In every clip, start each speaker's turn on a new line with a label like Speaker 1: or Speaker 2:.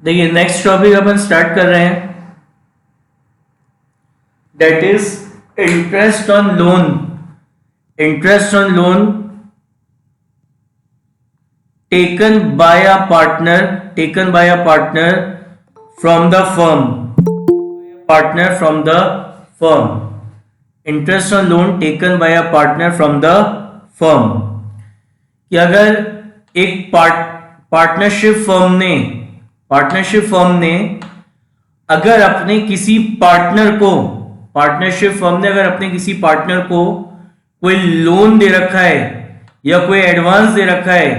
Speaker 1: देखिए next topic अपन start कर रहे हैं, that is interest on loan. Interest on loan taken bye a partner from the firm. Interest on loan taken bye a partner from the firm. कि अगर एक partnership firm ने अगर अपने किसी पार्टनर को कोई लोन दे रखा है या कोई एडवांस दे रखा है,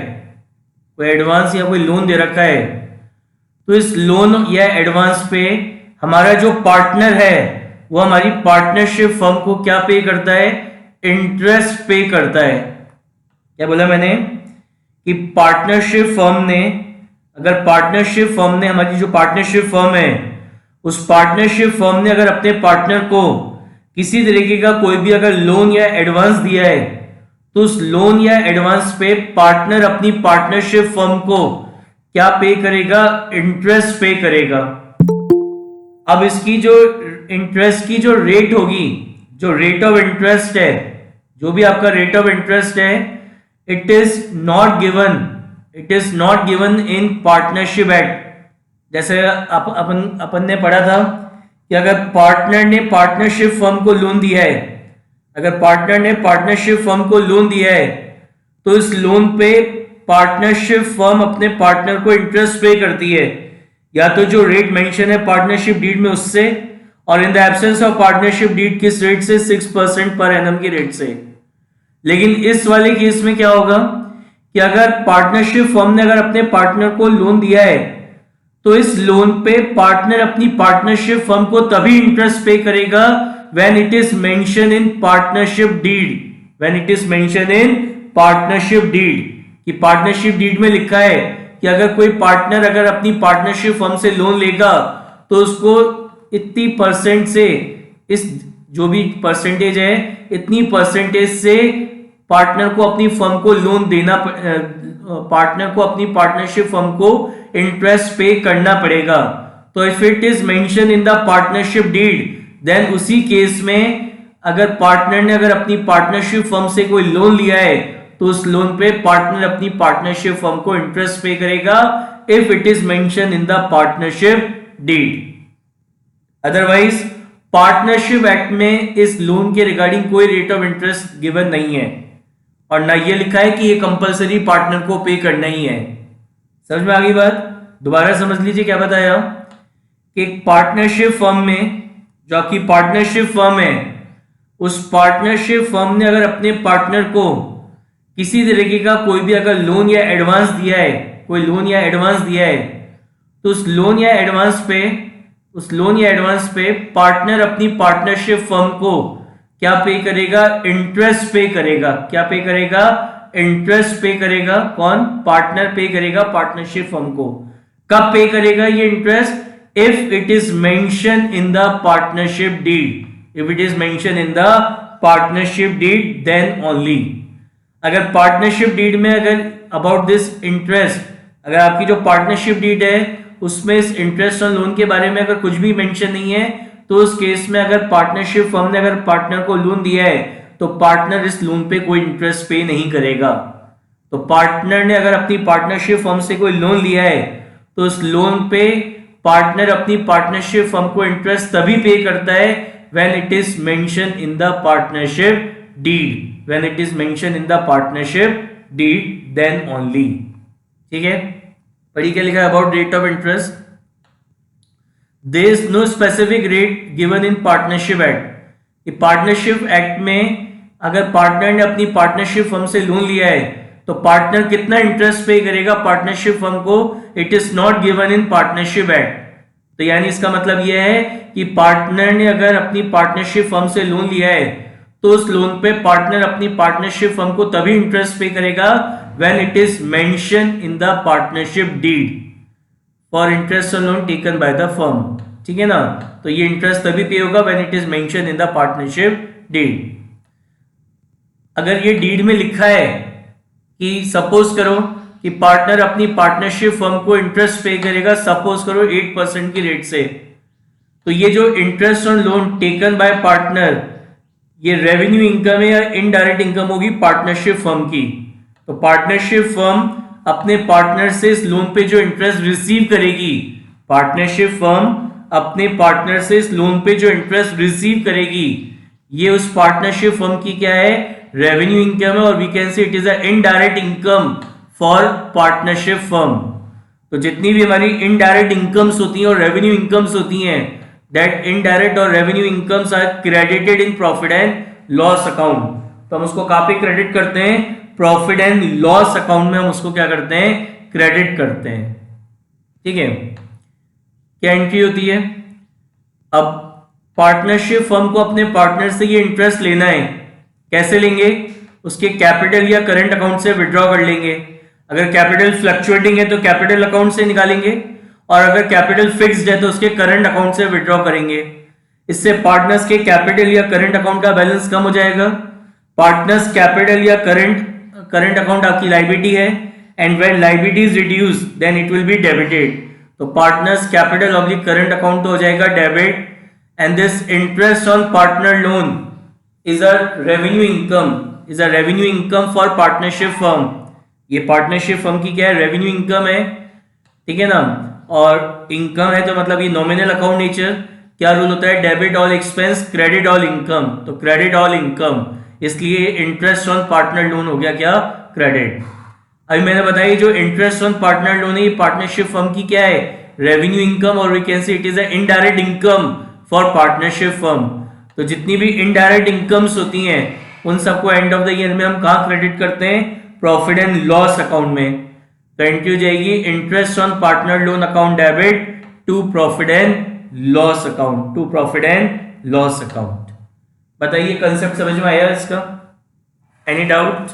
Speaker 1: कोई लोन दे रखा है, तो इस लोन या एडवांस पे हमारा जो पार्टनर है वो हमारी पार्टनरशिप फर्म को क्या पे करता है? इंटरेस्ट पे करता है। क्या बोला मैंने? कि पार्टनरशिप फर्म ने हमारी जो पार्टनरशिप फर्म है, उस पार्टनरशिप फर्म ने अगर अपने पार्टनर को किसी तरीके का कोई भी अगर लोन या एडवांस दिया है, तो उस लोन या एडवांस पे पार्टनर अपनी पार्टनरशिप फर्म को क्या पे करेगा? इंटरेस्ट पे करेगा। अब इसकी जो इंटरेस्ट की जो रेट होगी, जो रेट ऑफ इंटरेस्ट है, जो भी आपका रेट ऑफ इंटरेस्ट है, it is not given in partnership act. जैसे अपन ने पढ़ा था कि अगर पार्टनर ने पार्टनरशिप फर्म को लोन दिया है, तो इस लोन पे पार्टनरशिप फर्म अपने पार्टनर को इंटरेस्ट पे करती है, या तो जो रेट मेंशन है पार्टनरशिप डीड में उससे, और in the absence of partnership deed किस रेट से? 6% पर एनम की रेट से। लेकिन इस वाले केस में क्या होगा कि अगर पार्टनरशिप फर्म ने अगर अपने पार्टनर को लोन दिया है, तो इस लोन पे पार्टनर अपनी पार्टनरशिप फर्म को तभी इंटरेस्ट पे करेगा when it is mention in partnership deed. कि पार्टनरशिप डीड में लिखा है कि अगर कोई पार्टनर अगर अपनी पार्टनरशिप फर्म से लोन लेगा, तो उसको इतनी परसेंट से, इस जो भी परसेंटेज है, इतनी परसेंटेज से पार्टनर को अपनी फर्म को लोन देना, पार्टनर को अपनी पार्टनरशिप फर्म को इंटरेस्ट पे करना पड़ेगा। तो if it is mention in the partnership deed, then उसी केस में अगर पार्टनर ने अगर अपनी पार्टनरशिप फर्म से कोई लोन लिया है, तो उस लोन पे पार्टनर अपनी पार्टनरशिप फर्म को इंटरेस्ट पे करेगा if it is mention in the partnership deed. Otherwise partnership act में इस लोन के रिगार्डिंग कोई रेट ऑफ इंटरेस्ट गिवन नहीं है, और ना ये लिखा है कि ये कंपलसरी पार्टनर को पे करना ही है। समझ में आ गई बात? दोबारा समझ लीजिए क्या बताया कि एक पार्टनरशिप फर्म में, जो आपकी पार्टनरशिप फर्म है, उस पार्टनरशिप फर्म ने अगर अपने पार्टनर को किसी तरीके का कोई भी अगर लोन या एडवांस दिया है, तो उस लोन या एडवांस पे पार्टनर अपनी पार्टनरशिप फर्म को क्या पे करेगा? इंटरेस्ट पे करेगा। क्या पे करेगा? इंटरेस्ट पे करेगा। कौन? पार्टनर पे करेगा पार्टनरशिप फर्म को। कब पे करेगा ये interest? If it is mention in the partnership deed, then only. अगर पार्टनरशिप डीड में अगर अबाउट दिस इंटरेस्ट, अगर आपकी जो पार्टनरशिप डीड है उसमें इस इंटरेस्ट ऑन लोन के बारे में अगर कुछ भी मेंशन नहीं है, तो उस केस में अगर पार्टनरशिप फर्म ने अगर पार्टनर को लोन दिया है, तो पार्टनर इस लोन पे कोई इंटरेस्ट पे नहीं करेगा। तो पार्टनर ने अगर अपनी पार्टनरशिप फर्म से कोई लोन लिया है, तो उस लोन पे पार्टनर अपनी पार्टनरशिप फर्म को इंटरेस्ट तभी पे करता है when it is mention in the partnership deed, then only. ठीक है? पढ़ी क्या लिखा है about rate of interest? There is no specific rate given in partnership act. Partnership act में अगर पार्टनर ने अपनी पार्टनरशिप फर्म से लोन लिया है, तो पार्टनर कितना इंटरेस्ट पे करेगा पार्टनरशिप फर्म को? It is not given in partnership act. तो यानी इसका मतलब यह है कि पार्टनर ने अगर अपनी पार्टनरशिप फर्म से लोन लिया है, तो उस लोन पे पार्टनर अपनी पार्टनरशिप फर्म को तभी इंटरेस्ट पे करेगा when it is mention in the partnership deed for interest on loan taken by the firm. ठीक है ना? तो ये इंटरेस्ट तभी पे होगा when it is mention in the partnership deed. अगर ये डीड में लिखा है कि सपोज करो कि पार्टनर अपनी पार्टनरशिप फर्म को इंटरेस्ट पे करेगा, सपोज करो 8% की रेट से। तो ये जो interest on loan taken bye partner, ये रेवेन्यू इनकम है या इनडायरेक्ट इनकम होगी पार्टनरशिप फर्म की। तो पार्टनरशिप फर्म अपने पार्टनर से इस लोन पे जो इंटरेस्ट रिसीव करेगी, पार्टनरशिप फर्म अपने पार्टनर से इस लोन पे जो इंटरेस्ट रिसीव करेगी, ये उस पार्टनरशिप फर्म की क्या है, रेवेन्यू इनकम है, और we can say it is a indirect income for partnership firm. तो जितनी भी हमारी इनडायरेक्ट इनकम्स होती हैं और रेवेन्यू इनकम्स होती हैं, दैट इनडायरेक्ट और revenue incomes are credited in profit and loss account. तो हम उसको कहां पे क्रेडिट करते हैं, प्रॉफिट एंड लॉस अकाउंट में हम उसको क्या करते हैं, क्रेडिट करते हैं। ठीक है, क्या एंट्री होती है। अब पार्टनरशिप फर्म को अपने पार्टनर से ये इंटरेस्ट लेना है, कैसे लेंगे, उसके कैपिटल या करंट अकाउंट से विड्रॉ कर लेंगे। अगर कैपिटल फ्लक्चुएटिंग है तो कैपिटल अकाउंट से निकालेंगे, और अगर कैपिटल फिक्स्ड है तो उसके करंट अकाउंट से विड्रॉ करेंगे। इससे पार्टनर्स के कैपिटल या करंट अकाउंट का बैलेंस कम हो जाएगा। पार्टनर्स कैपिटल या करंट अकाउंट आपकी लायबिलिटी है, and when liability is reduce then it will be debited. तो partners capital oblique current account तो हो जाएगा debit, and this interest on partner loan is a revenue income for partnership firm. ये partnership firm की क्या है, revenue income है। ठीक है ना, और इनकम है तो मतलब ये नॉमिनल अकाउंट नेचर। क्या रूल होता है, debit all expense credit all income. तो क्रेडिट ऑल इनकम, इसलिए इंटरेस्ट ऑन पार्टनर लोन हो गया क्या, क्रेडिट। अभी मैंने बताया जो इंटरेस्ट ऑन पार्टनर लोन है ये पार्टनरशिप फर्म की क्या है, रेवेन्यू इनकम, और we can say it is a indirect income for partnership firm. तो जितनी भी इनडायरेक्ट इनकम्स होती हैं उन सबको एंड ऑफ द ईयर में हम कहाँ क्रेडिट करते हैं, प्रॉफिट एंड लॉस अकाउंट में। तो एंट्री हो जाएगी interest on partner loan account debit to profit and loss account. बताइए कंसेप्ट समझ में आया इसका, एनी डाउट।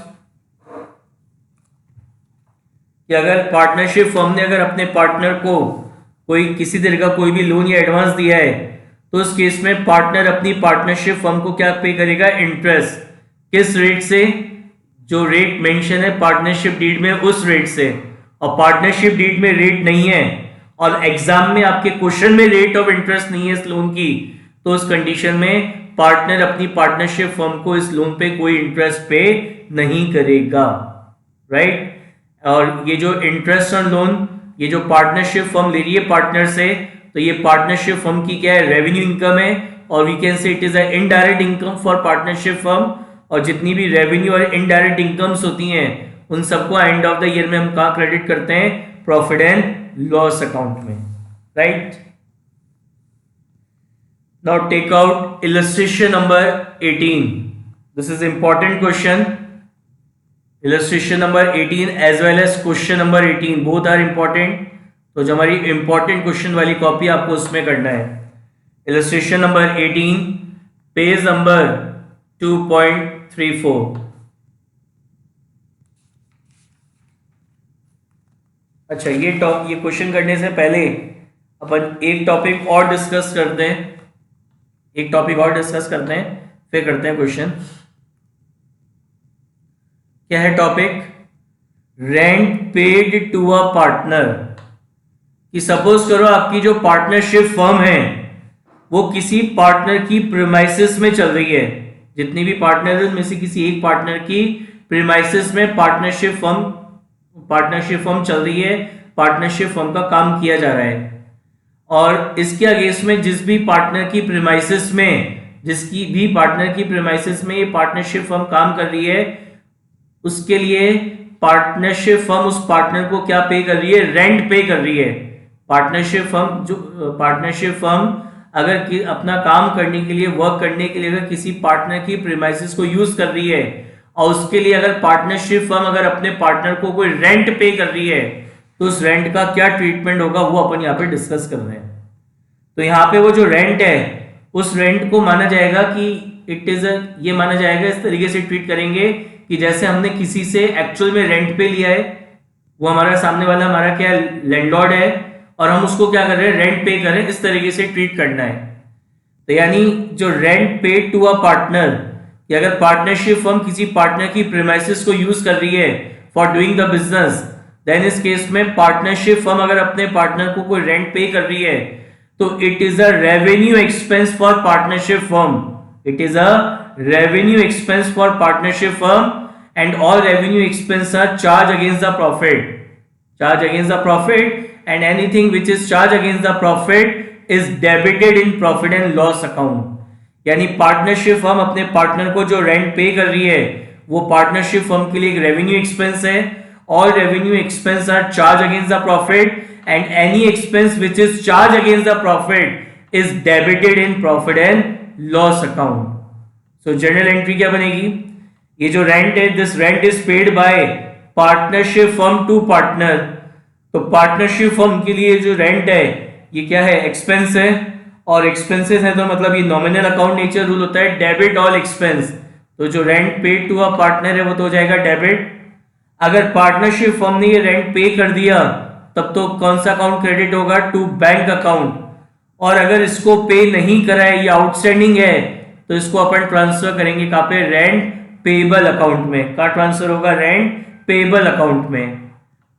Speaker 1: कि अगर पार्टनरशिप फर्म ने अगर अपने पार्टनर को कोई किसी तरह का कोई भी लोन या एडवांस दिया है, तो उस केस में पार्टनर अपनी पार्टनरशिप फर्म को क्या पे करेगा, इंटरेस्ट। किस रेट से, जो रेट मेंशन है पार्टनरशिप डीड में उस रेट से। और पार्टनरशिप डीड में रेट नहीं है और एग्जाम में आपके क्वेश्चन में रेट ऑफ इंटरेस्ट नहीं है इस लोन की, तो उस कंडीशन में पार्टनर अपनी पार्टनरशिप फर्म को इस लोन पे कोई इंटरेस्ट पे नहीं करेगा, राइट। और ये जो इंटरेस्ट ऑन लोन, ये जो पार्टनरशिप फर्म ले रही है पार्टनर से, तो ये पार्टनरशिप फर्म की क्या है, रेवेन्यू इनकम है, और we can say it is a indirect income for partnership firm. और जितनी भी रेवेन्यू और इनडायरेक्ट इनकम्स होती हैं उन सबको एंड ऑफ द ईयर में हम कहाँ क्रेडिट करते हैं, प्रॉफिट एंड लॉस अकाउंट में, right. Now take out illustration number 18. This is important question. Illustration number 18 as well as question number 18 both are important. तो जो हमारी इंपॉर्टेंट क्वेश्चन वाली कॉपी आपको उसमें करना है. Illustration number 18 page number 2.34. अच्छा, ये क्वेश्चन करने से पहले अपन एक टॉपिक और डिस्कस करते हैं, फिर करते हैं क्वेश्चन. क्या है topic? Rent paid to a partner. कि सपोज करो आपकी जो पार्टनरशिप फर्म है वो किसी पार्टनर की प्रीमाइसिस में चल रही है. जितनी भी पार्टनर है उनमें से किसी एक पार्टनर की प्रीमाइसिस में पार्टनरशिप फर्म चल रही है, पार्टनरशिप फर्म का काम किया जा रहा है. और इसके अगेंस्ट में जिसकी भी पार्टनर की प्रीमाइसिस में ये पार्टनरशिप फर्म काम कर रही है, उसके लिए पार्टनरशिप फर्म उस पार्टनर को क्या पे कर रही है? रेंट पे कर रही है. पार्टनरशिप फर्म अगर अपना काम करने के लिए, वर्क करने के लिए अगर किसी पार्टनर की प्रीमाइसिस को यूज कर रही है और उसके लिए अगर पार्टनरशिप फर्म अगर अपने पार्टनर को कोई रेंट पे कर रही है, तो उस रेंट का क्या ट्रीटमेंट होगा वो अपन यहाँ पे डिस्कस कर रहे हैं. तो यहाँ पे वो जो रेंट है उस रेंट को माना जाएगा कि ये माना जाएगा, इस तरीके से ट्रीट करेंगे कि जैसे हमने किसी से एक्चुअल में रेंट पे लिया है, वो हमारा सामने वाला हमारा क्या लैंडलॉर्ड है और हम उसको क्या कर रहे हैं? रेंट पे कर रहे हैं. इस तरीके से ट्रीट करना है. तो यानी जो rent paid to a partner, कि अगर पार्टनरशिप फर्म किसी पार्टनर की प्रीमाइसिस को यूज कर रही है for doing the business, then इस केस में पार्टनरशिप फर्म अगर अपने पार्टनर को कोई रेंट पे कर रही है तो it is a revenue expense for partnership firm. It is a revenue expense for partnership firm and all revenue expense are charge against the profit. Charge against the profit and anything which is charge against the profit is debited in profit and loss account. यानी partnership firm अपने partner को जो rent पे कर रही है वो partnership firm के लिए एक रेवेन्यू एक्सपेंस है. All revenue expense are charge against the profit and any expense which is charge against the profit is debited in profit and loss account. So journal entry क्या बनेगी? ये जो rent है, this rent is paid by partnership firm to partner. तो partnership firm के लिए जो rent है ये क्या है? एक्सपेंस है. और एक्सपेंसेस है तो मतलब ये नॉमिनल अकाउंट नेचर रूल होता है, डेबिट ऑल एक्सपेंस. तो जो rent paid to a partner है वो तो हो जाएगा डेबिट. अगर पार्टनरशिप फर्म ने ये रेंट पे कर दिया तब तो कौन सा अकाउंट क्रेडिट होगा? To bank account. और अगर इसको पे नहीं करा है, ये आउटस्टैंडिंग है, तो इसको अपन ट्रांसफर करेंगे कहाँ पे? रेंट पेबल अकाउंट में. कहाँ ट्रांसफर होगा? रेंट पेबल अकाउंट में.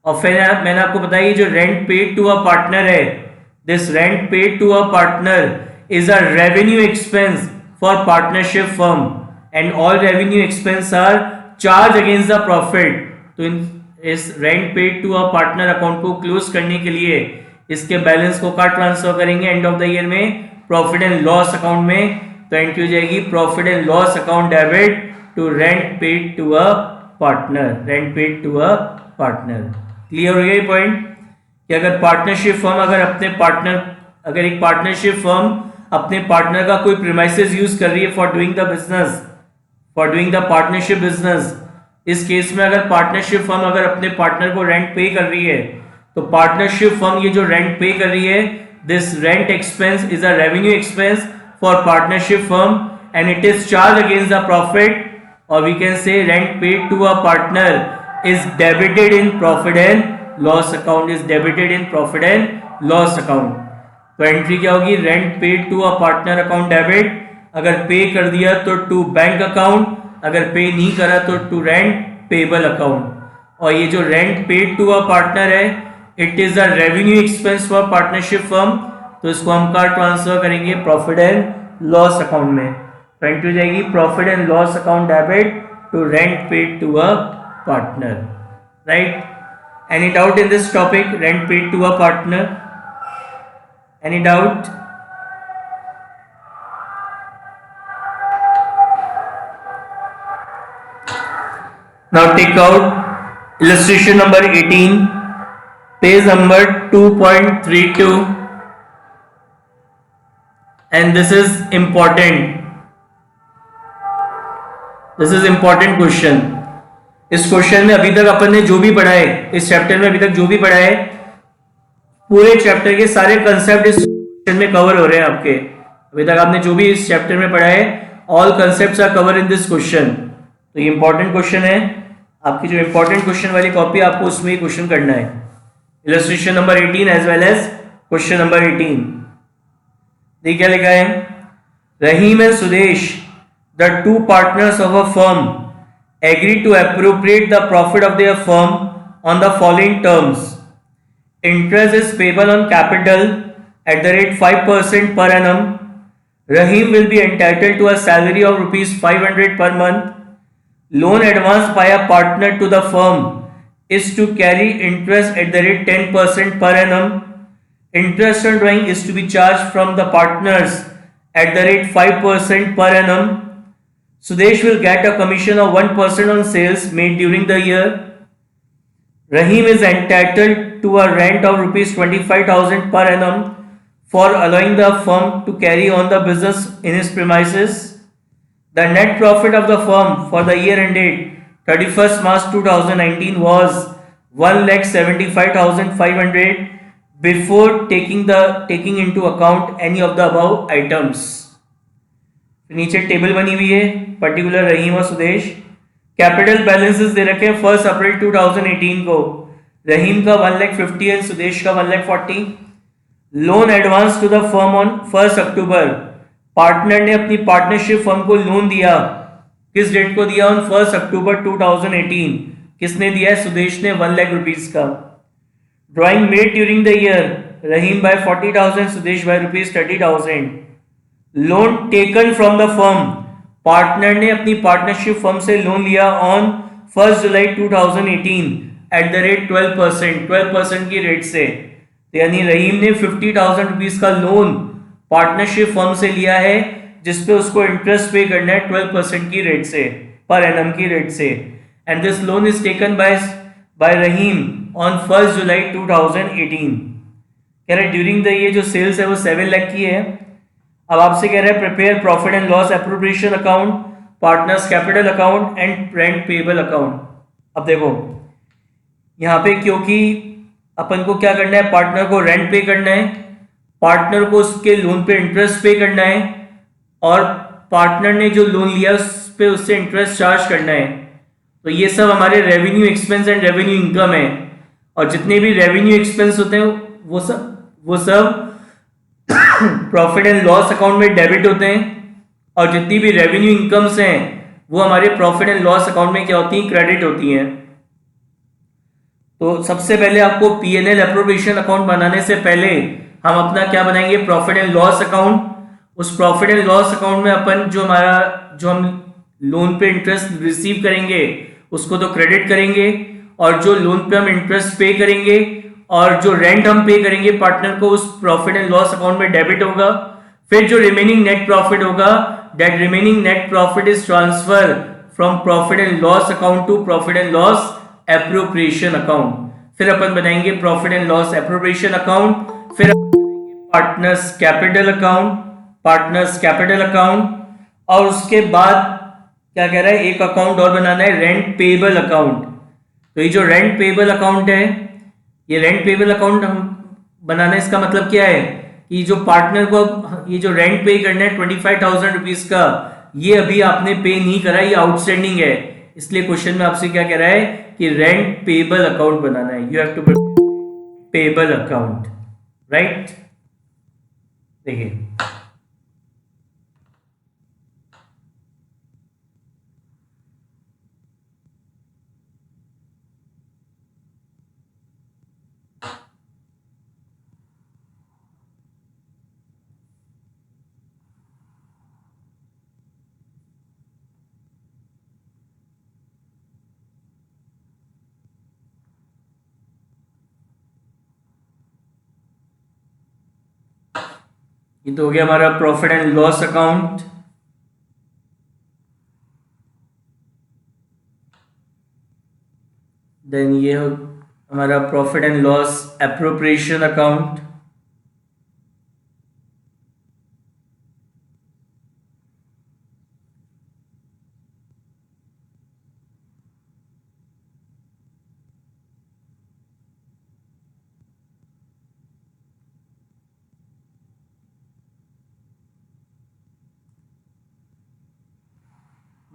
Speaker 1: और फिर मैंने आपको बताया जो rent paid to a partner है, this rent paid to a partner is a revenue expense for partnership firm and all revenue expense are charge against the profit. तो इस rent paid to a partner account को close करने के लिए इसके balance को कहाँ ट्रांसफर करेंगे एंड ऑफ द ईयर में? प्रॉफिट एंड लॉस अकाउंट में. तो एंट्री हो जाएगी profit and loss account debit to rent paid to a partner. Rent paid to a partner. Clear हो गया ये पॉइंट कि अगर पार्टनरशिप फर्म अगर एक पार्टनरशिप फर्म अपने पार्टनर का कोई प्रीमाइसेस यूज कर रही है for doing the business, for doing the partnership business, इस केस में अगर पार्टनरशिप फर्म अगर अपने पार्टनर को रेंट पे कर रही है तो पार्टनरशिप फर्म ये जो रेंट पे कर रही है, this rent expense is a revenue expense for partnership firm and it is charge against the profit. और we can say rent paid to a partner is debited in profit and loss account. Is debited in profit and loss account. तो entry क्या होगी? Rent paid to a partner account debit. अगर pay कर दिया तो to bank account, अगर पे नहीं करा तो टू रेंट पेबल अकाउंट. और ये जो rent paid to a partner है, it is a revenue expense for partnership firm. तो इसको हम कहाँ ट्रांसफर करेंगे? प्रॉफिट एंड लॉस अकाउंट में. तो एंट्री हो जाएगी profit and loss account debit to rent paid to a partner. Right? Any doubt in this topic? Rent paid to a partner? Any doubt? Now take out illustration number 18, page number 2.32, and this is important. This is important question. इस question में अभी तक अपन ने जो भी पढ़ा है, इस चैप्टर में अभी तक जो भी पढ़ा है, पूरे चैप्टर के सारे कंसेप्ट इस क्वेश्चन में कवर हो रहे हैं आपके. अभी तक आपने जो भी इस चैप्टर में पढ़ा है, all concepts are cover in this question. तो ये इंपॉर्टेंट क्वेश्चन है. आपकी जो इंपॉर्टेंट क्वेश्चन वाली कॉपी आपको उसमें ही क्वेश्चन करना है. Illustration number 18 as well as question number 18. देखिए क्या लिखा है? Rahim and Sudesh, the two partners of a firm, agree to appropriate the profit of their firm on the following terms. Interest is payable on capital at the rate 5% per annum. Rahim will be entitled to a salary of rupees 500 per month. Loan advanced by a partner to the firm is to carry interest at the rate 10% per annum. Interest on drawing is to be charged from the partners at the rate 5% per annum. Sudesh will get a commission of 1% on sales made during the year. Rahim is entitled to a rent of rupees 25,000 per annum for allowing the firm to carry on the business in his premises. The net profit of the firm for the year ended 31st March 2019 was 1,75,500 before taking into account any of the above items. नीचे table बनी हुई है particular रहीम और Sudesh. Capital balances दे रखे हैं 1 अप्रैल 2018 को. रहीम का 1,50,000 and Sudesh का 1,40,000. Loan advance to the firm on 1 October. Partner ने अपनी पार्टनरशिप फर्म को लोन दिया. किस डेट को दिया? On 1 October 2018. किसने दिया है? सुदेश ने 1 लाख रुपीज का। Drawing made during the year, Rahim by 40,000, Sudesh by rupees 30,000। Loan taken from the firm, partner ने अपनी पार्टनरशिप फर्म से लोन लिया ऑन 1 जुलाई 2018 एट द रेट 12%, 12% की रेट से। तो यानी रहीम ने 50,000 रुपीज का लोन पार्टनरशिप फर्म से लिया है, जिसपे उसको इंटरेस्ट पे करना है 12% की रेट से, पर एनम की रेट से। And this loan is taken by Rahim on 1 July 2018। कह रहे ड्यूरिंग द ये जो सेल्स है वो 7 लाख की है। अब आपसे कह रहा है prepare profit and loss appropriation account, partners capital account and rent payable account. अब देखो यहाँ पे क्योंकि अपन को क्या करना है, पार्टनर को रेंट पे करना है, पार्टनर को उसके लोन पे इंटरेस्ट पे करना है, और पार्टनर ने जो लोन लिया उस पे उससे इंटरेस्ट चार्ज करना है। तो ये सब हमारे revenue expense and revenue income है, और जितने भी रेवेन्यू एक्सपेंस होते हैं वो सब प्रॉफिट एंड लॉस अकाउंट में डेबिट होते हैं, और जितनी भी रेवेन्यू इनकम्स हैं वो हमारे प्रॉफिट एंड लॉस अकाउंट में क्या होती हैं? क्रेडिट होती हैं। तो सबसे पहले आपको P&L एप्रोप्रिएशन अकाउंट बनाने से पहले हम अपना क्या बनाएंगे? Profit and loss account. उस प्रॉफिट एंड लॉस अकाउंट में अपन जो हम लोन पे इंटरेस्ट रिसीव करेंगे उसको तो क्रेडिट करेंगे, और जो लोन पे हम इंटरेस्ट पे करेंगे और जो रेंट हम पे करेंगे पार्टनर को, उस प्रॉफिट एंड लॉस अकाउंट में डेबिट होगा। फिर जो रिमेनिंग नेट प्रॉफिट होगा, that remaining net profit is transfer from profit and loss account to profit and loss appropriation account. फिर अपन बनाएंगे profit and loss appropriation account, फिर partners capital account, partners capital account, और उसके बाद क्या कह रहा है, एक अकाउंट और बनाना है, रेंट पेबल अकाउंट। तो ये जो रेंट पेबल अकाउंट है, ये रेंट पेबल अकाउंट हम बनाना, इसका मतलब क्या है कि जो पार्टनर को ये जो रेंट पे करना है 25,000 रुपीज का, ये अभी आपने पे नहीं करा, ये आउटस्टैंडिंग है। इसलिए क्वेश्चन में आपसे क्या कह रहा है कि रेंट पेबल अकाउंट बनाना है। You have to payable account, right. देखिए ये तो हो गया हमारा profit and loss account. Then ये हो हमारा profit and loss appropriation account.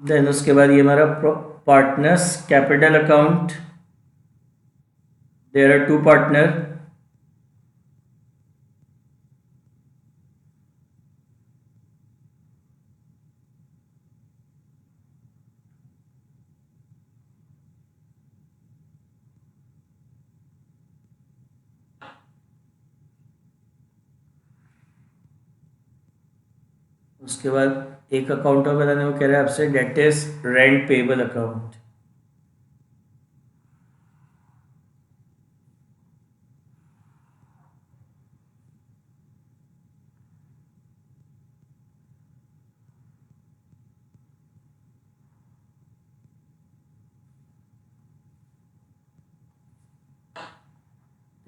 Speaker 1: Then उसके बाद ये हमारा partners capital account. There are 2 partner. उसके बाद एक अकाउंट और बनाने को कह रहा है आपसे, that is rent payable account.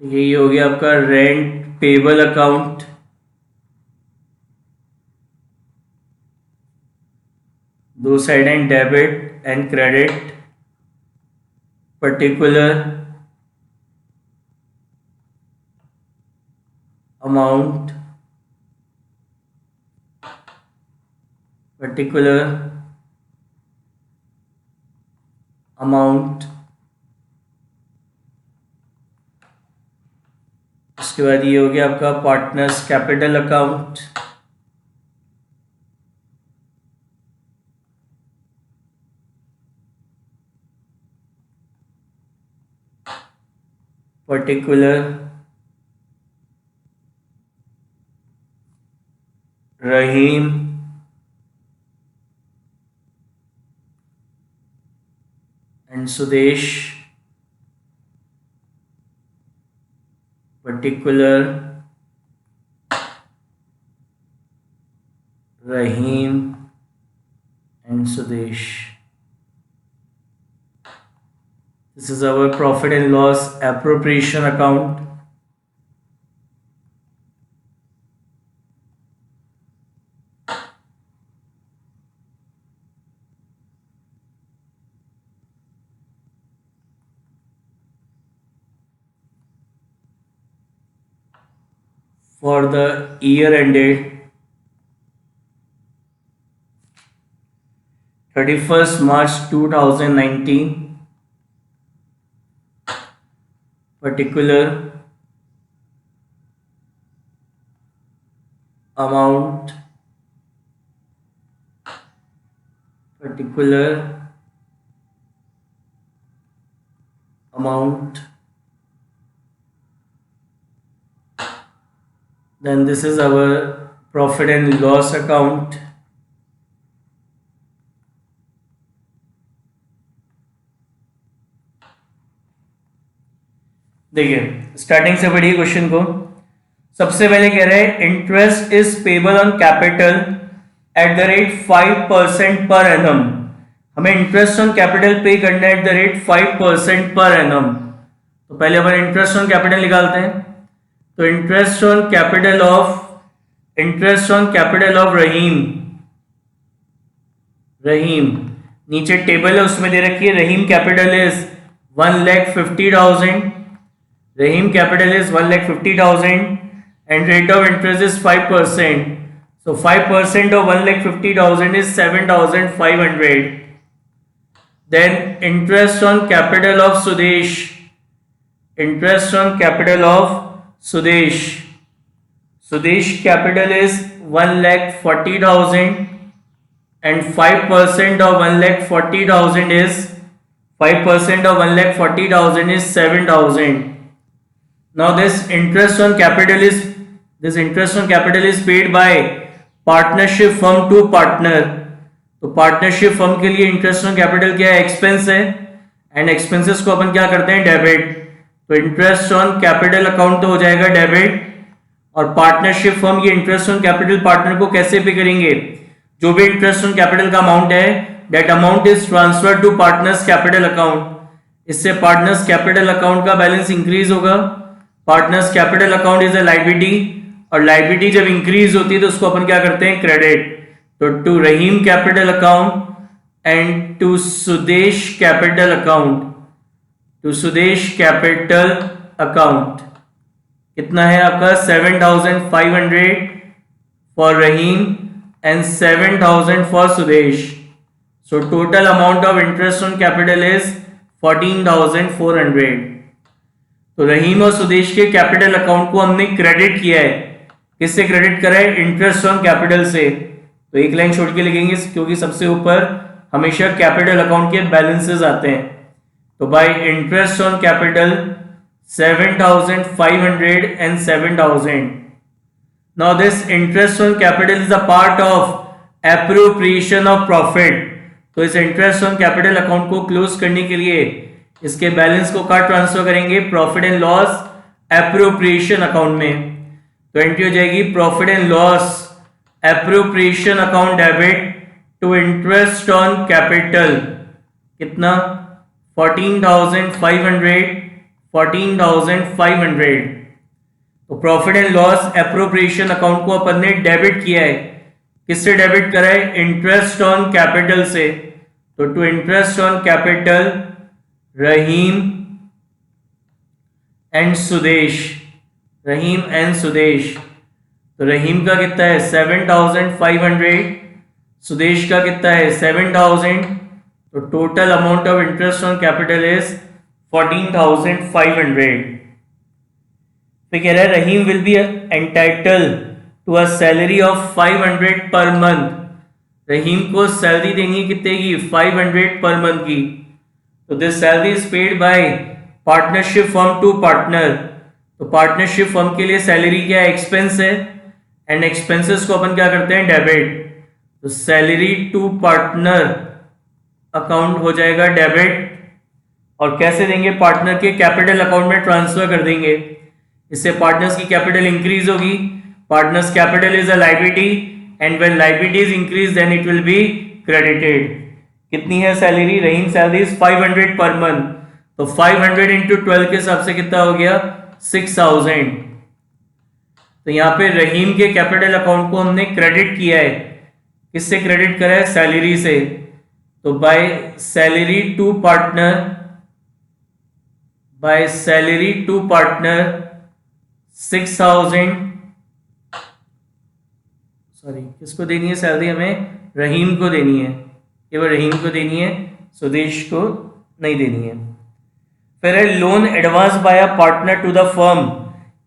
Speaker 1: यही हो गया आपका रेंट पेबल अकाउंट। दो side and debit and credit, particular amount, particular amount. उसके बाद ये हो गया आपका partners capital account. particular Rahim and Sudesh, particular Rahim and Sudesh. This is our profit and loss appropriation account. For the year ended 31st March 2019, particular amount, then this is our profit and loss account. देखिए starting से पढ़िए question को। सबसे पहले कह रहे हैं interest is payable on capital at the rate 5% per annum. हमें इंटरेस्ट ऑन कैपिटल पे करना है at the rate 5% per annum. तो पहले अपन इंटरेस्ट ऑन कैपिटल निकालते हैं। तो इंटरेस्ट ऑन कैपिटल ऑफ रहीम नीचे टेबल है उसमें दे रखी है रहीम capital is 1,50,000। Rahim capital is 1,50,000 and rate of interest is 5%. So 5% of 1,50,000 is 7,500. Then interest on capital of Sudesh. Sudesh capital is 1,40,000 and 5% of 1,40,000 is 7,000. Now this interest on capital is paid by partnership firm to partner. तो partnership firm के लिए interest on capital क्या है? Expense है and expenses को अपन क्या करते हैं? डेबिट। तो इंटरेस्ट ऑन कैपिटल अकाउंट तो हो जाएगा डेबिट और पार्टनरशिप फर्म ये इंटरेस्ट ऑन कैपिटल पार्टनर को कैसे पे करेंगे? जो भी इंटरेस्ट ऑन कैपिटल का अमाउंट है that amount is transfer to partners capital account. इससे पार्टनर्स कैपिटल अकाउंट का बैलेंस इंक्रीज होगा। Partners capital account is a liability और लायबिलिटी जब इंक्रीज होती है तो उसको अपन क्या करते हैं? क्रेडिट। तो to Rahim capital account and to Sudesh capital account कितना है आपका? 7,500 for Rahim and 7,000 for Sudesh. So total amount of interest on capital is 14,400। तो रहीम और सुदेश के कैपिटल अकाउंट को हमने क्रेडिट किया है। किससे क्रेडिट करा है? इंटरेस्ट ऑन कैपिटल से। तो एक लाइन छोड़ के लिखेंगे क्योंकि सबसे ऊपर हमेशा कैपिटल अकाउंट के बैलेंसेस आते हैं। तो by interest on capital 7,500 and 7,000। Now this interest on capital is a part of appropriation of profit. तो इस इंटरेस्ट ऑन कैपिटल अकाउंट को क्लोज करने के लिए इसके बैलेंस को कहाँ ट्रांसफर करेंगे? Profit and loss appropriation account में। तो एंट्री हो जाएगी profit and loss appropriation account debit to interest on capital. कितना? 14,500। तो profit and loss appropriation account को अपन ने डेबिट किया है। किससे डेबिट करा है? इंटरेस्ट ऑन कैपिटल से। तो to interest on capital Rahim and Sudesh. तो रहीम का कितना है? 7,500। सुदेश का कितना है? 7,000। तो total amount of interest on capital is 14,500। फिर कह रहा है Rahim will be entitled to a salary of 500 per month. रहीम को सैलरी देनी है कितने की? 500 पर मंथ की। तो this salary is paid by partnership firm to partner, तो पार्टनरशिप फर्म के लिए सैलरी क्या है, एक्सपेंस है, एंड एक्सपेंसेस को अपन क्या करते हैं, डेबिट। तो सैलरी टू पार्टनर अकाउंट हो जाएगा डेबिट, और कैसे देंगे, पार्टनर के कैपिटल अकाउंट में ट्रांसफर कर देंगे। इससे पार्टनर्स की कैपिटल इंक्रीज होगी। Partners capital is a liability and when liability is increase then it will be credited. कितनी है salary, Rahim salary is 500 per month, तो 500 इंटू 12 के हिसाब से कितना हो गया, 6000। तो यहाँ पे रहीम के कैपिटल अकाउंट को हमने क्रेडिट किया है, किससे क्रेडिट करा है, सैलरी से। तो by salary to partner, by salary to partner 6000, sorry किसको देनी है सैलरी, हमें रहीम को देनी है, केवल रहीम को देनी है, सुदेश को नहीं देनी है। फिर है loan advance by a partner to the firm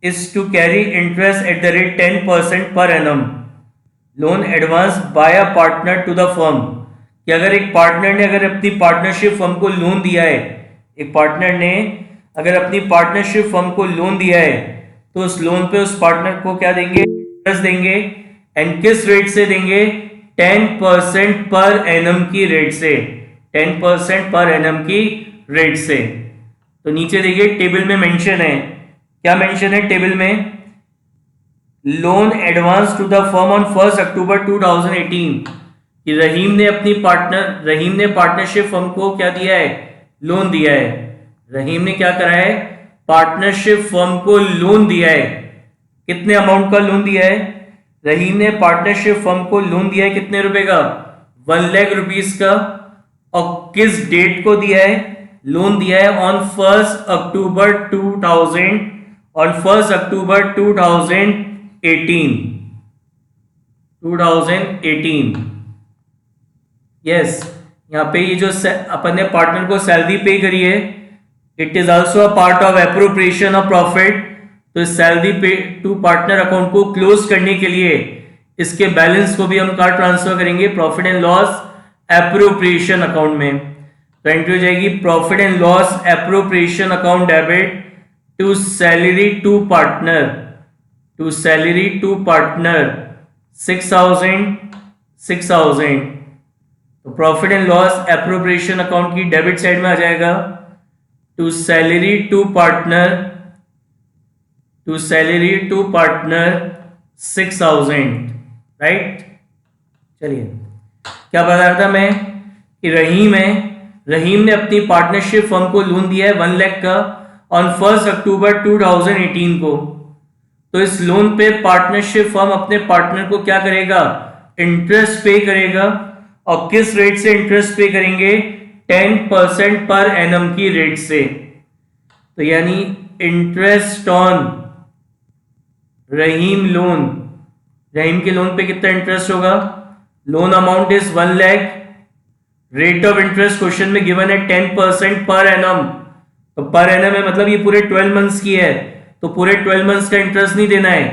Speaker 1: is to carry interest at the rate 10% per annum. Loan advance by a partner to the firm, कि अगर एक पार्टनर ने अगर अपनी पार्टनरशिप फर्म को लोन दिया है, एक पार्टनर ने अगर अपनी पार्टनरशिप फर्म को लोन दिया है, तो उस लोन पे उस पार्टनर को क्या देंगे, इंटरेस्ट देंगे, एंड किस रेट से देंगे, 10% पर एनम की रेट से, 10% पर एनम की रेट से। तो नीचे देखिए टेबल में मेंशन है, क्या मेंशन है टेबल में, loan advance to the firm on 1 October 2018, कि रहीम ने पार्टनरशिप फर्म को क्या दिया है, लोन दिया है। रहीम ने क्या करा है, पार्टनरशिप फर्म को लोन दिया है। कितने अमाउंट का लोन दिया है, रहीम ने पार्टनरशिप फर्म को लोन दिया है कितने रुपए का, 1 लाख रुपीस का। और किस डेट को दिया है, लोन दिया है on 1 October 2000, on 1 October 2018। Yes, यहाँ पे ये जो अपन ने पार्टनर को सैलरी पे करी है, it is also a part of appropriation of profit. तो इस सैलरी पे टू पार्टनर अकाउंट को क्लोज करने के लिए इसके बैलेंस को भी हम कहाँ ट्रांसफर करेंगे, profit and loss appropriation account में। तो एंट्री हो जाएगी profit and loss appropriation account debit to salary to partner, to salary to partner 6000। तो profit and loss appropriation account की डेबिट साइड में आ जाएगा to salary to partner, to salary to partner 6000, right. चलिए क्या बता रहा था मैं, कि रहीम ने अपनी पार्टनरशिप फर्म को लोन दिया है 1 लाख का ऑन 1 अक्टूबर 2018 को। तो इस लोन पे पार्टनरशिप फर्म अपने पार्टनर को क्या करेगा, इंटरेस्ट पे करेगा। और किस रेट से इंटरेस्ट पे करेंगे, 10% पर एनम की रेट से। तो यानी इंटरेस्ट ऑन रहीम लोन, रहीम के लोन पे कितना इंटरेस्ट होगा, loan amount is 1 lakh, rate of interest question में गिवन है 10% पर एनम। तो पर एनम है मतलब ये पूरे 12 मंथ्स की है, तो पूरे 12 मंथ्स का इंटरेस्ट नहीं देना है।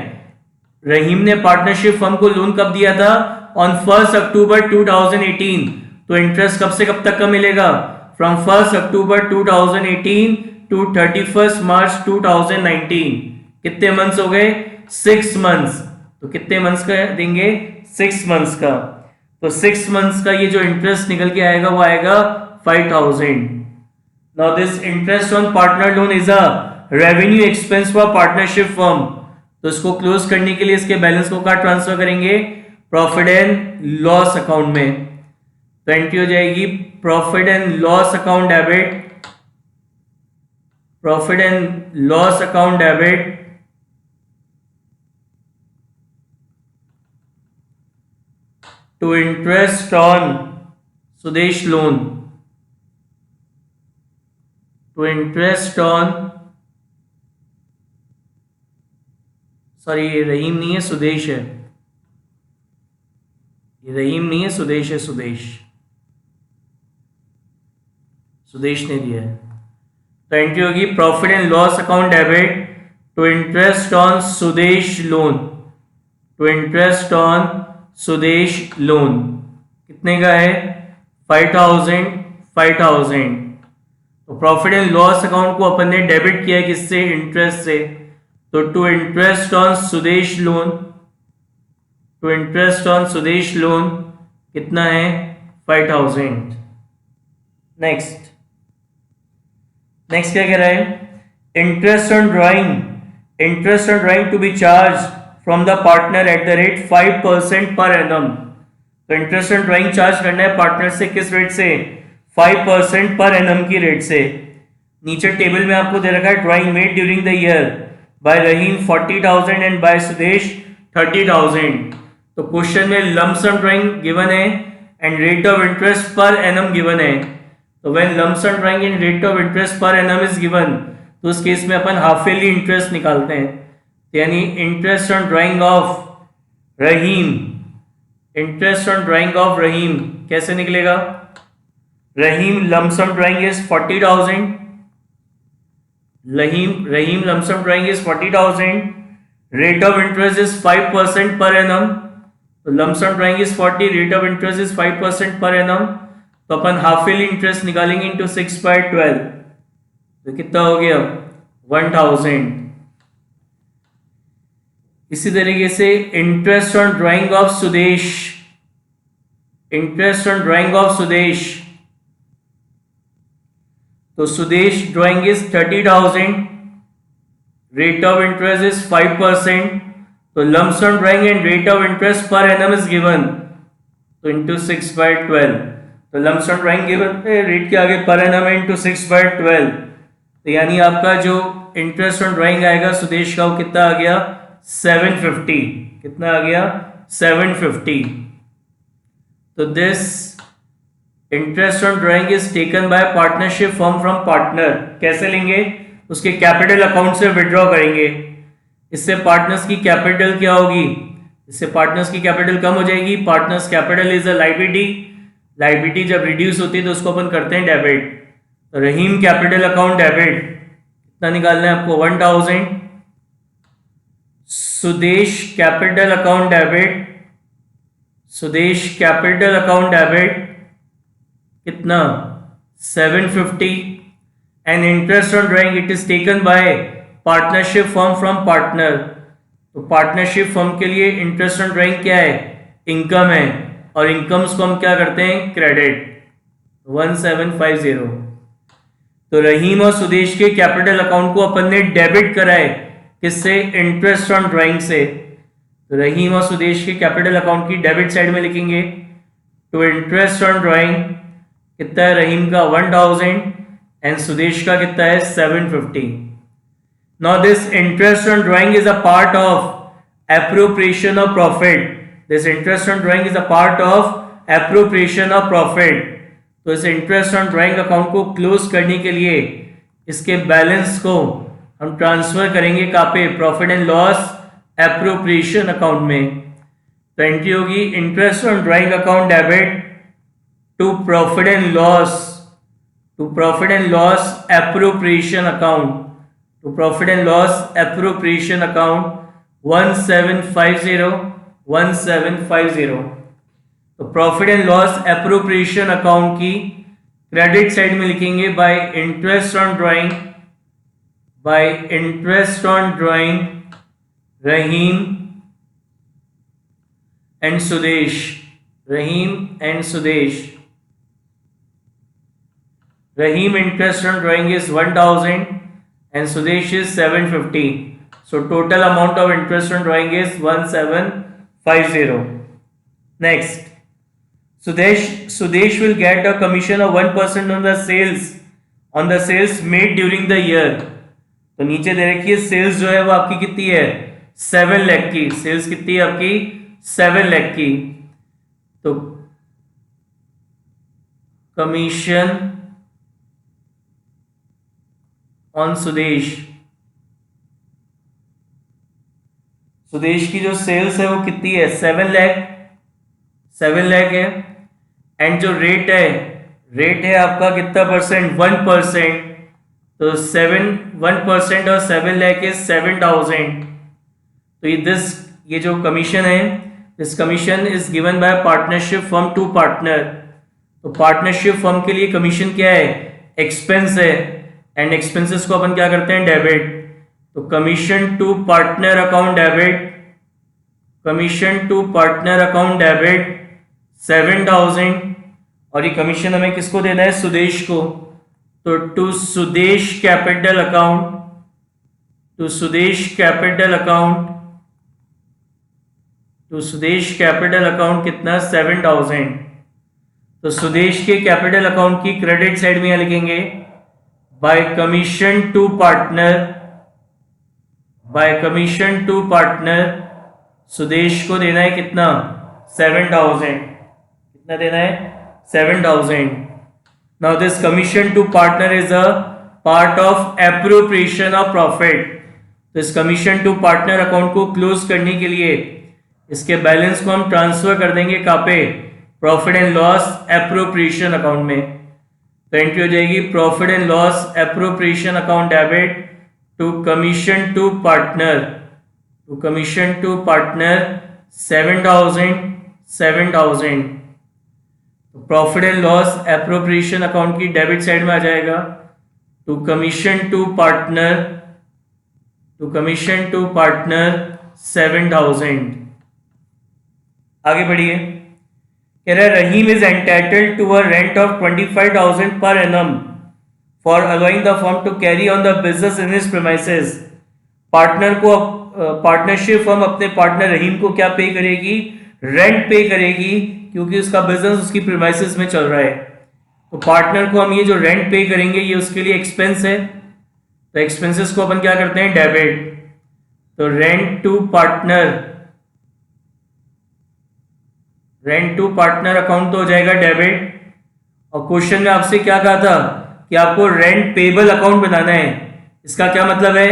Speaker 1: रहीम ने पार्टनरशिप फर्म को लोन कब दिया था, ऑन 1 अक्टूबर 2018। तो इंटरेस्ट कब से कब तक का मिलेगा, फ्रॉम 1 अक्टूबर 2018 टू 31 मार्च 2019। कितने मंथ्स हो गए, 6 मंथ्स। तो कितने मंथ्स का देंगे, 6 मंथ्स का। तो 6 मंथ्स का ये जो इंटरेस्ट निकल के आएगा वो आएगा 5000। Now this interest on partner loan is a revenue expense for partnership firm. तो इसको क्लोज करने के लिए इसके बैलेंस को कहाँ ट्रांसफर करेंगे, प्रॉफिट एंड लॉस अकाउंट में। तो एंट्री हो जाएगी profit and loss account debit, profit and loss account debit to interest on Sudesh loan, to interest on, sorry ये रहीम नहीं है सुदेश है, ये रहीम नहीं है सुदेश है, सुदेश ने दिया है। तो एंट्री होगी profit and loss account debit to interest on Sudesh loan, to interest on Sudesh loan. कितने का है, 5000। तो प्रॉफिट एंड लॉस अकाउंट को अपन ने डेबिट किया है किससे, इंटरेस्ट से। तो to interest on Sudesh loan, to interest on Sudesh loan कितना है, 5000। नेक्स्ट नेक्स्ट क्या कह रहा है, interest on drawing, interest on drawing to be charge from the partner at the rate 5% per annum. तो इंटरेस्ट ऑन ड्राइंग चार्ज करना है partner से किस रेट से, 5% पर एनम की रेट से। नीचे टेबल में आपको दे रखा है drawing made during the year by Rahim 40,000 and by Sudesh 30,000। तो क्वेश्चन में लंप सम ड्राइंग गिवन है and rate of interest per annum given है। तो when lump sum drawing and rate of interest per annum is given, तो उस case में अपन half yearly interest निकालते हैं। यानी interest on drawing of Rahim, interest on drawing of Rahim कैसे निकलेगा, Rahim lump sum drawing is 40,000, Rahim lump sum drawing is 40,000, rate of interest is 5% per annum. तो lump sum drawing is 40, rate of interest is 5% per annum. तो अपन half yearly interest निकालेंगे into 6/12, तो कितना हो गया 1000। इसी तरीके से interest on drawing of Sudesh, interest on drawing of Sudesh, तो Sudesh drawing is 30,000, rate of interest is 5%। तो lump sum drawing and rate of interest per annum is given, तो इंटू 6/12। तो lump sum drawing given rate के आगे per annum है into 6/12। तो यानी आपका जो इंटरेस्ट ऑन ड्राइंग आएगा सुदेश का वो कितना आ गया, 750। कितना आ गया, 750। तो this interest on drawing is taken by partnership firm from partner. कैसे लेंगे, उसके कैपिटल अकाउंट से विड्रॉ करेंगे। इससे पार्टनर्स की कैपिटल क्या होगी, इससे पार्टनर्स की कैपिटल कम हो जाएगी। Partners capital is a liability, liability जब रिड्यूस होती है तो उसको अपन करते हैं डेबिट। तो रहीम कैपिटल अकाउंट डेबिट कितना निकालना है आपको, 1000। Sudesh capital account debit, Sudesh capital account debit कितना, 750। And interest on drawing it is taken by partnership firm from partner. तो पार्टनरशिप फर्म के लिए इंटरेस्ट ऑन ड्राइंग क्या है, इनकम है, और इनकम्स को हम क्या करते हैं, क्रेडिट, 1750। तो रहीम और सुदेश के कैपिटल अकाउंट को अपन ने डेबिट करा है किससे, इंटरेस्ट ऑन ड्राइंग से। तो रहीम और सुदेश के कैपिटल अकाउंट की डेबिट साइड में लिखेंगे टू इंटरेस्ट ऑन ड्राइंग कितना है, रहीम का 1000 एंड सुदेश का कितना है, 750। Now this interest on drawing is a part of appropriation of profit, this interest on drawing is a part of appropriation of profit. तो इस इंटरेस्ट ऑन ड्राइंग अकाउंट को close करने के लिए इसके बैलेंस को हम ट्रांसफर करेंगे कहाँ पे, profit and loss appropriation account में। तो एंट्री होगी interest on drawing account debit to profit and loss, to profit and loss appropriation account, to profit and loss appropriation account 1750। तो profit and loss appropriation account की credit side में लिखेंगे by interest on drawing, by interest on drawing Rahim and Sudesh, Rahim and Sudesh. Rahim interest on drawing is 1000 and Sudesh is 750. So total amount of interest on drawing is 1750. Next, Sudesh will get a commission of 1% on the sales made during the year. तो नीचे दे रखी है sales जो है वो आपकी कितनी है, 7 लाख की। सेल्स कितनी है आपकी, 7 लाख की। तो कमीशन ऑन सुदेश, सुदेश की जो सेल्स है वो कितनी है, 7 लाख, 7 लाख है। एंड जो रेट है आपका कितना परसेंट, 1%। तो 1% और 7 लाख इज 7000। तो ये जो कमीशन है, this commission is given by partnership firm to partner. तो पार्टनरशिप फर्म के लिए कमीशन क्या है, एक्सपेंस है, एंड एक्सपेंसेस को अपन क्या करते हैं, डेबिट। तो commission to partner account debit, commission to partner account debit 7,000, और ये कमीशन हमें किसको देना है, सुदेश को। तो to Sudesh capital account, to Sudesh capital account, to Sudesh capital account कितना, 7,000। तो सुदेश के कैपिटल अकाउंट की क्रेडिट साइड में यहां लिखेंगे by commission to partner, by commission to partner Sudesh को देना है कितना, 7,000। कितना देना है, 7,000। Now this commission to partner is a part of appropriation of profit. तो इस कमीशन टू पार्टनर अकाउंट को क्लोज करने के लिए इसके बैलेंस को हम ट्रांसफर कर देंगे कहाँ पे, profit and loss appropriation account में। तो एंट्री हो जाएगी profit and loss appropriation account debit to commission to partner, to commission to partner 7,000। तो profit and loss appropriation account की डेबिट साइड में आ जाएगा to commission to partner, to commission to partner 7,000। आगे बढ़िए, कह रहा है Rahim is entitled to a rent of 25,000 per annum for allowing the firm to carry on the business in his premises. Partner को, partnership firm अपने partner रहीम को क्या पे करेगी, रेंट पे करेगी, क्योंकि उसका बिजनेस उसकी प्रीमाइसेस में चल रहा है। तो पार्टनर को हम ये जो रेंट पे करेंगे ये उसके लिए एक्सपेंस है, तो एक्सपेंसेस को अपन क्या करते हैं, डेबिट। तो rent to partner, rent to partner account तो हो जाएगा डेबिट। और क्वेश्चन में आपसे क्या कहा था कि आपको रेंट पेबल अकाउंट बनाना है। इसका क्या मतलब है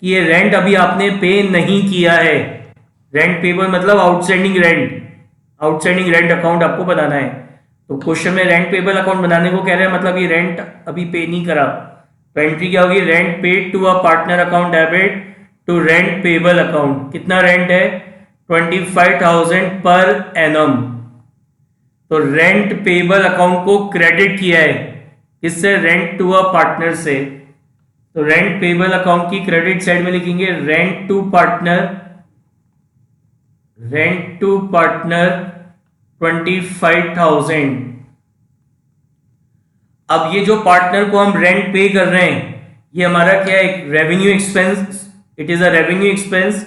Speaker 1: कि ये रेंट अभी आपने पे नहीं किया है। रेंट पेबल मतलब outstanding rent, outstanding rent account आपको बनाना है। तो क्वेश्चन में रेंट पेबल अकाउंट बनाने को कह रहे हैं, मतलब ये रेंट अभी पे नहीं करा। तो एंट्री क्या होगी, rent paid to a partner account debit to rent payable account. कितना रेंट है, 25,000 पर एनम। तो रेंट पेबल अकाउंट को क्रेडिट किया है किससे, रेंट टू अ पार्टनर से। तो रेंट पेबल अकाउंट की क्रेडिट साइड में लिखेंगे rent to partner, rent to partner 25,000। अब ये जो पार्टनर को हम रेंट पे कर रहे हैं ये हमारा क्या है, revenue expense, it is a revenue expense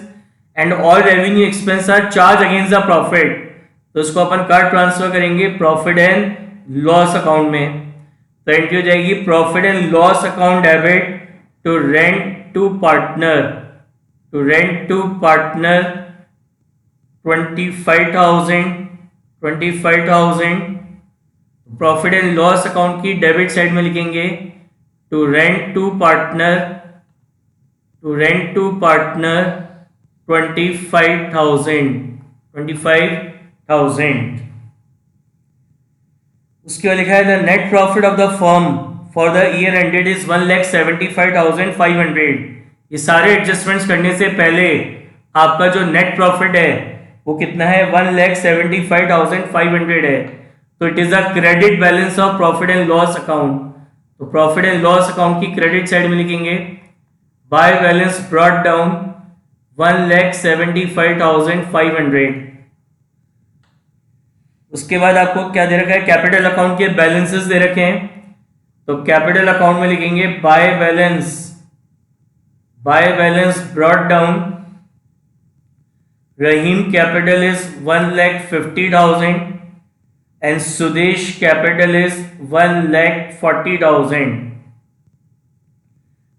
Speaker 1: and all revenue expense are charge against the profit. तो इसको अपन कार्ड ट्रांसफर करेंगे प्रॉफिट एंड लॉस अकाउंट में। तो एंट्री हो जाएगी profit and loss account debit to rent to partner, to rent to partner 25,000। Profit and loss account की डेबिट साइड में लिखेंगे to rent to partner, to rent to partner 25,000। उसके बाद लिखा है the net profit of the firm for the year ended is 1,75,500। ये सारे adjustments करने से पहले आपका जो नेट प्रॉफिट है वो कितना है, 1,75,500 है। तो it is a credit balance of profit and loss account. तो प्रॉफिट एंड लॉस अकाउंट की क्रेडिट साइड में लिखेंगे बाय बैलेंस ब्रॉट डाउन 1,75,500। उसके बाद आपको क्या दे रखा है, कैपिटल अकाउंट के बैलेंसेस दे रखे हैं। तो कैपिटल अकाउंट में लिखेंगे bye balance brought down Rahim capital is 1,50,000 and Sudesh capital is 1,40,000।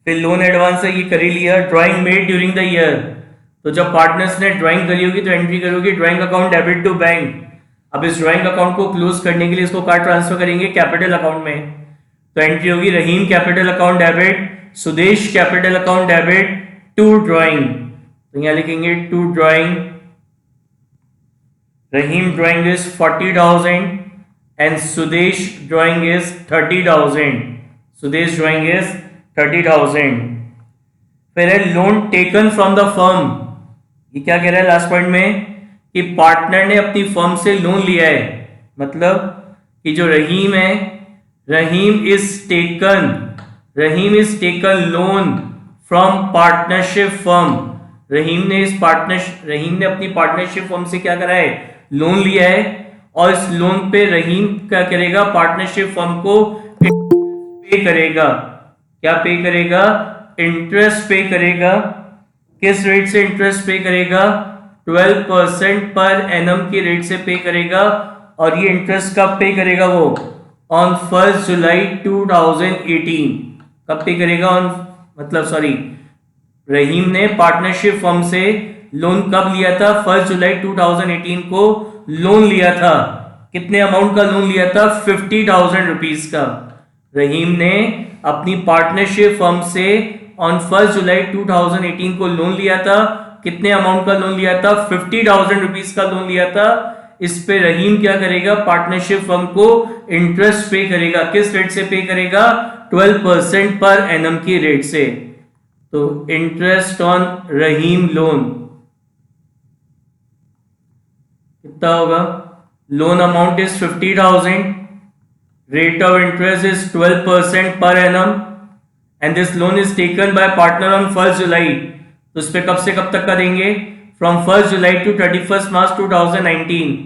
Speaker 1: फिर लोन एडवांस है ये कर ही लिया। Drawing made during the year, तो जब पार्टनर्स ने ड्राइंग करी होगी तो एंट्री करोगे drawing account debit to bank. अब इस ड्राइंग अकाउंट को क्लोज करने के लिए इसको कार्ड ट्रांसफर करेंगे कैपिटल अकाउंट में। तो एंट्री होगी Rahim capital account debit, Sudesh capital account debit to drawing. तो यहां लिखेंगे to drawing, Rahim drawing is 40,000 and Sudesh drawing is 30,000। Sudesh drawing is 30,000। फिर है loan taken from the firm. ये क्या कह रहा है लास्ट पॉइंट में कि पार्टनर ने अपनी फर्म से लोन लिया है, मतलब कि जो रहीम है Rahim is taken loan from partnership firm. Rahim ने अपनी पार्टनरशिप फर्म से क्या करा है, लोन लिया है, और इस लोन पे रहीम क्या करेगा, पार्टनरशिप फर्म को पे करेगा। क्या पे करेगा, इंटरेस्ट पे करेगा। किस रेट से इंटरेस्ट पे करेगा, 12% पर एनम की रेट से पे करेगा। और ये इंटरेस्ट कब पे करेगा, वो ऑन 1 जुलाई 2018। कब पे करेगा, ऑन मतलब सॉरी, रहीम ने पार्टनरशिप फर्म से लोन कब लिया था, 1 जुलाई 2018 को लोन लिया था। कितने अमाउंट का लोन लिया था, 50,000 रुपीज का। रहीम ने अपनी पार्टनरशिप फर्म से ऑन 1 जुलाई 2018 को लोन लिया था। कितने अमाउंट का लोन लिया था, 50,000 रुपीज का लोन लिया था। इस पे रहीम क्या करेगा, पार्टनरशिप फर्म को इंटरेस्ट पे करेगा। किस रेट से पे करेगा, 12% पर एनम की रेट से। तो इंटरेस्ट ऑन रहीम लोन कितना होगा, loan amount is 50,000, rate of interest is 12% per annum and this loan is taken by partner on 1st July। तो इस पे कब से कब तक का देंगे, from 1st July to 31st मार्च 2019।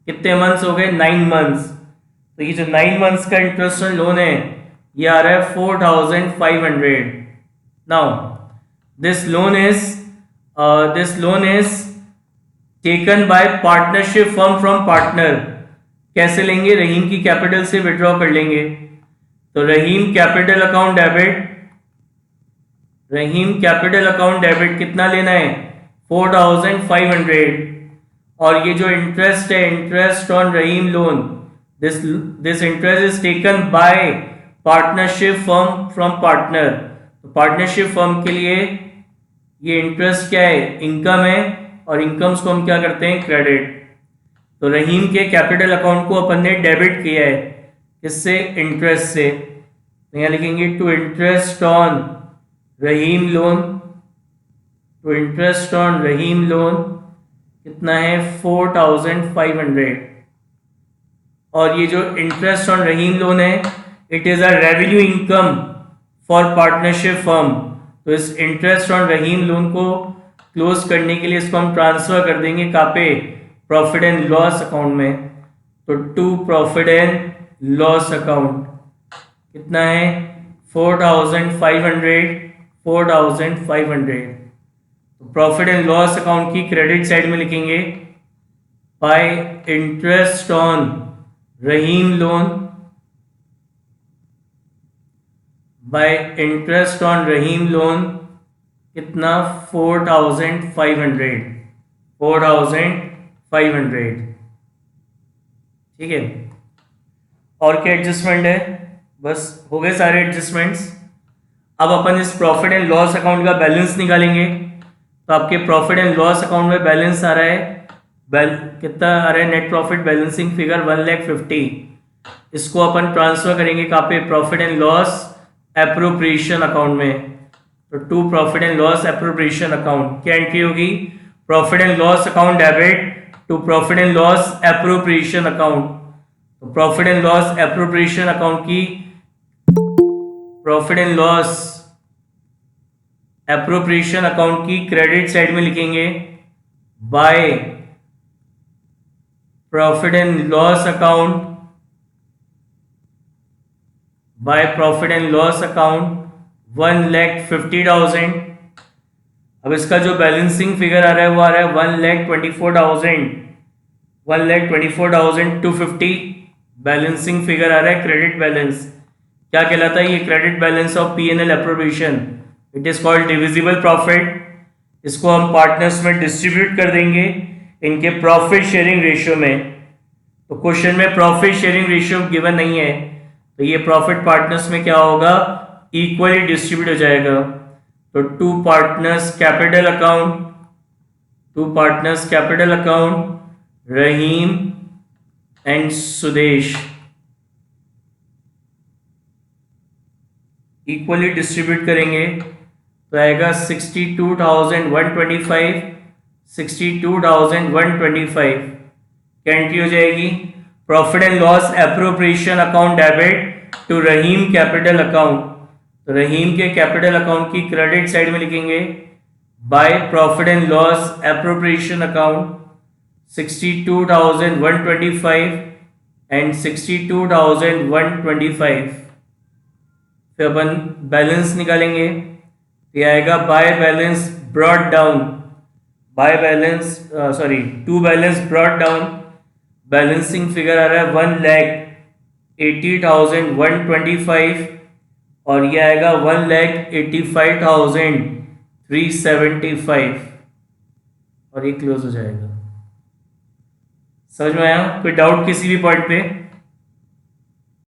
Speaker 1: कितने मंथ्स हो गए, 9 मंथ्स। तो ये जो 9 मंथ्स का इंटरेस्ट लोन है ये आ रहा है 4,500। Now this loan is taken by partnership firm from partner. कैसे लेंगे, रहीम की कैपिटल से विड्रॉ कर लेंगे। तो रहीम कैपिटल अकाउंट डेबिट कितना लेना है, 4,500। और ये जो इंटरेस्ट है, interest on Rahim loan, this interest is taken by partnership firm from partner. तो पार्टनरशिप फर्म के लिए ये इंटरेस्ट क्या है, इनकम है, और इनकम्स को हम क्या करते हैं, क्रेडिट। तो रहीम के कैपिटल अकाउंट को अपन ने डेबिट किया है, किससे, इंटरेस्ट से। तो यहाँ लिखेंगे to interest on Rahim loan कितना है, 4,500। और ये जो इंटरेस्ट ऑन रहीम लोन है, it is a revenue income for partnership firm. तो इस इंटरेस्ट ऑन रहीम लोन को क्लोज करने के लिए इसको हम ट्रांसफर कर देंगे कहाँ पे, प्रॉफिट एंड लॉस अकाउंट में। तो to profit and loss account कितना है, 4,500। तो प्रॉफिट एंड लॉस अकाउंट की क्रेडिट साइड में लिखेंगे by interest on Rahim loan कितना, 4,500। ठीक है। और क्या एडजस्टमेंट है, बस हो गए सारे एडजस्टमेंट्स। अब अपन इस प्रॉफिट एंड लॉस अकाउंट का बैलेंस निकालेंगे। तो आपके प्रॉफिट एंड लॉस अकाउंट में बैलेंस आ रहा है, कितना आ रहा है, नेट प्रॉफिट बैलेंसिंग फिगर 1,50,000। इसको अपन ट्रांसफर करेंगे कहाँ पे, profit and loss appropriation account में। तो to profit and loss appropriation account क्या एंट्री होगी, profit and loss account debit to profit and loss appropriation account. तो profit and loss appropriation account की profit and loss appropriation account की credit side में लिखेंगे by profit and loss account 1,50,000। अब इसका जो बैलेंसिंग फिगर आ रहा है वो आ रहा है 1,24,250 बैलेंसिंग फिगर आ रहा है, क्रेडिट बैलेंस। क्या कहलाता है ये, credit balance of P&L appropriation. It is called divisible profit. इसको हम पार्टनर्स में डिस्ट्रीब्यूट कर देंगे इनके प्रॉफिट शेयरिंग रेशियो में। तो क्वेश्चन में प्रॉफिट शेयरिंग रेशियो गिवन नहीं है, तो ये प्रॉफिट पार्टनर्स में क्या होगा, इक्वली डिस्ट्रीब्यूट हो जाएगा। तो to partners capital account Rahim and Sudesh equally distribute करेंगे तो आएगा 62,125 क्या एंट्री हो जाएगी, profit and loss appropriation account debit to Rahim capital account, तो रहीम के कैपिटल अकाउंट की क्रेडिट साइड में लिखेंगे by profit and loss appropriation account 62,125 and 62,125। फिर अपन बैलेंस निकालेंगे, ये आएगा by balance brought down, by balance sorry to balance brought down, balancing figure आ रहा है 1,80,125 और ये आएगा 1,85,375 और ये क्लोज हो जाएगा। समझ में आया? कोई डाउट किसी भी पॉइंट पे?